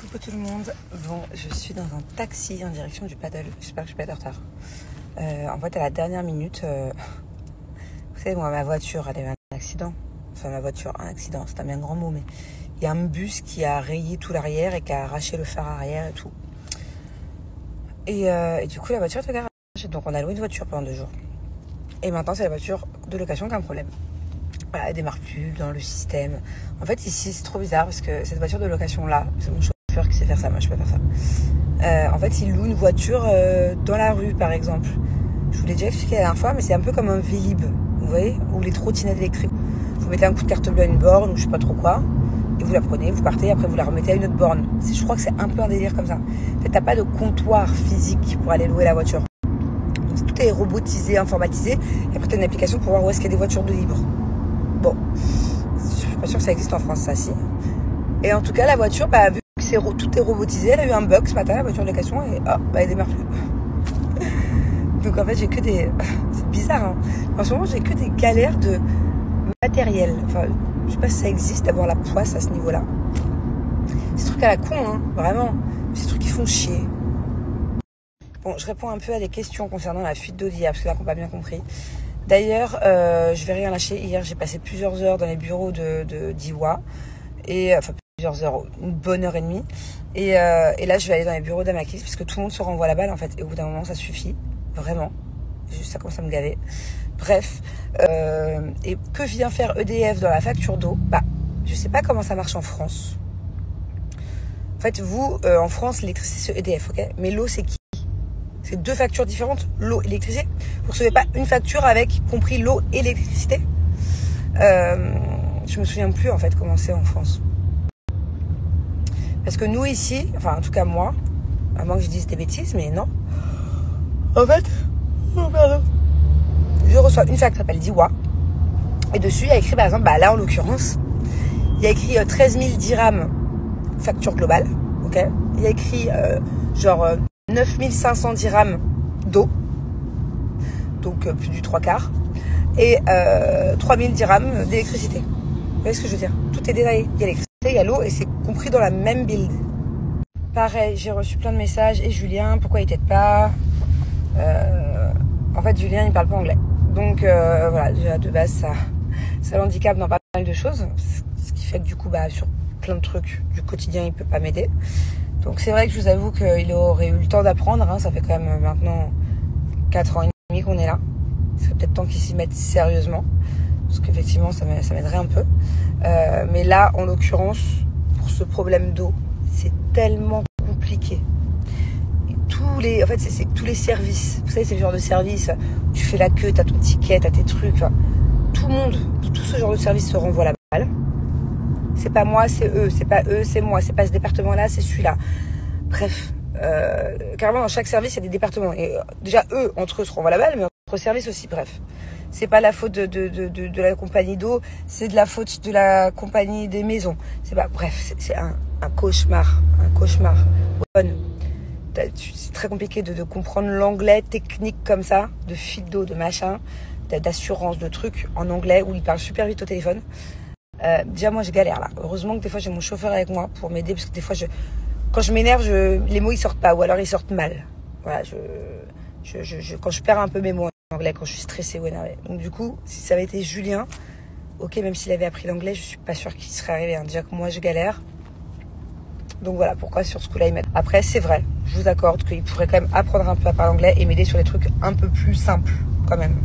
Coucou tout le monde. Bon, je suis dans un taxi en direction du paddle. J'espère que je suis pas de retard. En fait, à la dernière minute, vous savez, moi, ma voiture, elle a eu un accident. Enfin, ma voiture, un accident, c'est un bien grand mot, mais il y a un bus qui a rayé tout l'arrière et qui a arraché le phare arrière et tout. Et du coup, la voiture est au garage. Donc, on a loué une voiture pendant 2 jours. Et maintenant, c'est la voiture de location qui a un problème. Voilà, elle démarre plus dans le système. En fait, ici, c'est trop bizarre parce que cette voiture de location-là, c'est mon chauffeur qui sait faire ça, moi je peux pas faire ça. En fait, il loue une voiture dans la rue, par exemple. Je vous l'ai déjà expliqué la dernière fois, mais c'est un peu comme un Vélib, vous voyez, ou les trottinettes électriques. Vous mettez un coup de carte bleue à une borne, ou je sais pas trop quoi, et vous la prenez, vous partez, après vous la remettez à une autre borne. Je crois que c'est un peu un délire comme ça. En fait, t'as pas de comptoir physique pour aller louer la voiture. Donc, tout est robotisé, informatisé, et après t'as une application pour voir où est-ce qu'il y a des voitures de libre. Bon, je suis pas sûre que ça existe en France, ça, si. Et en tout cas, la voiture, bah, vu que tout est robotisé, elle a eu un bug ce matin, la voiture de location, et hop, bah, elle démarre plus. Donc en fait, j'ai que des... C'est bizarre, hein. En ce moment, j'ai que des galères de matériel. Enfin, je sais pas si ça existe d'avoir la poisse à ce niveau-là. C'est des trucs à la con, hein, vraiment. C'est des trucs qui font chier. Bon, je réponds un peu à des questions concernant la fuite d'eau d'hier, parce que là, on n'a pas bien compris. D'ailleurs, je vais rien lâcher. Hier, j'ai passé plusieurs heures dans les bureaux d'Iwa. Et enfin, plusieurs heures, une bonne heure et demie. Et là, je vais aller dans les bureaux d'Amakis, parce que tout le monde se renvoie la balle, en fait. Et au bout d'un moment, ça suffit. Vraiment. Ça commence à me gaver. Bref. Et que vient faire EDF dans la facture d'eau? Bah, je sais pas comment ça marche en France. En fait, vous, en France, l'électricité, c'est EDF, ok? Mais l'eau, c'est qui? C'est 2 factures différentes, l'eau et l'électricité. Vous recevez pas une facture avec compris l'eau et l'électricité. Je me souviens plus en fait comment c'est en France. Parce que nous ici, enfin en tout cas moi, à moins que je dise des bêtises, mais non. En fait, oh pardon, je reçois une facture qui s'appelle Diwa. Et dessus il y a écrit par exemple, bah là en l'occurrence, il y a écrit 13 000 dirhams facture globale. Ok. Il y a écrit genre 9500 dirhams d'eau, donc plus du 3/4, et 3000 dirhams d'électricité. Vous voyez ce que je veux dire? Tout est détaillé. Il y a l'électricité, il y a l'eau, et c'est compris dans la même build. Pareil, j'ai reçu plein de messages. Et Julien, pourquoi il t'aide pas? En fait, Julien, il parle pas anglais. Donc voilà, déjà de base, ça l'handicape dans pas mal de choses. Ce qui fait que du coup, bah, sur plein de trucs du quotidien, il peut pas m'aider. Donc c'est vrai que je vous avoue qu'il aurait eu le temps d'apprendre, hein. Ça fait quand même maintenant 4 ans et demi qu'on est là. Il serait peut-être temps qu'il s'y mette sérieusement, parce qu'effectivement ça m'aiderait un peu. Mais là, en l'occurrence, pour ce problème d'eau, c'est tellement compliqué. Et en fait, c'est tous les services. Vous savez, c'est le genre de service où tu fais la queue, t'as ton ticket, t'as tes trucs. Enfin, tout le monde, tout ce genre de service se renvoie la balle. C'est pas moi, c'est eux. C'est pas eux, c'est moi. C'est pas ce département-là, c'est celui-là. Bref, carrément, dans chaque service, il y a des départements. Et déjà, eux, entre eux, se renvoient la balle, mais entre services aussi, bref. C'est pas la faute de la compagnie d'eau, c'est de la faute de la compagnie des maisons. C'est pas... Bref, c'est un cauchemar. Un cauchemar. C'est très compliqué de comprendre l'anglais technique comme ça, de fuite d'eau, de machin, d'assurance, de trucs en anglais, où ils parlent super vite au téléphone. Déjà moi je galère là. Heureusement que des fois j'ai mon chauffeur avec moi pour m'aider, parce que des fois quand je m'énerve, les mots ils sortent pas, ou alors ils sortent mal. Voilà, quand je perds un peu mes mots en anglais, quand je suis stressée ou énervée. Donc du coup, si ça avait été Julien, ok, même s'il avait appris l'anglais, je suis pas sûre qu'il serait arrivé, hein. Déjà que moi je galère. Donc voilà pourquoi sur ce coup-là ils m'aident. Après c'est vrai, je vous accorde qu'il pourrait quand même apprendre un peu à parler anglais et m'aider sur les trucs un peu plus simples quand même.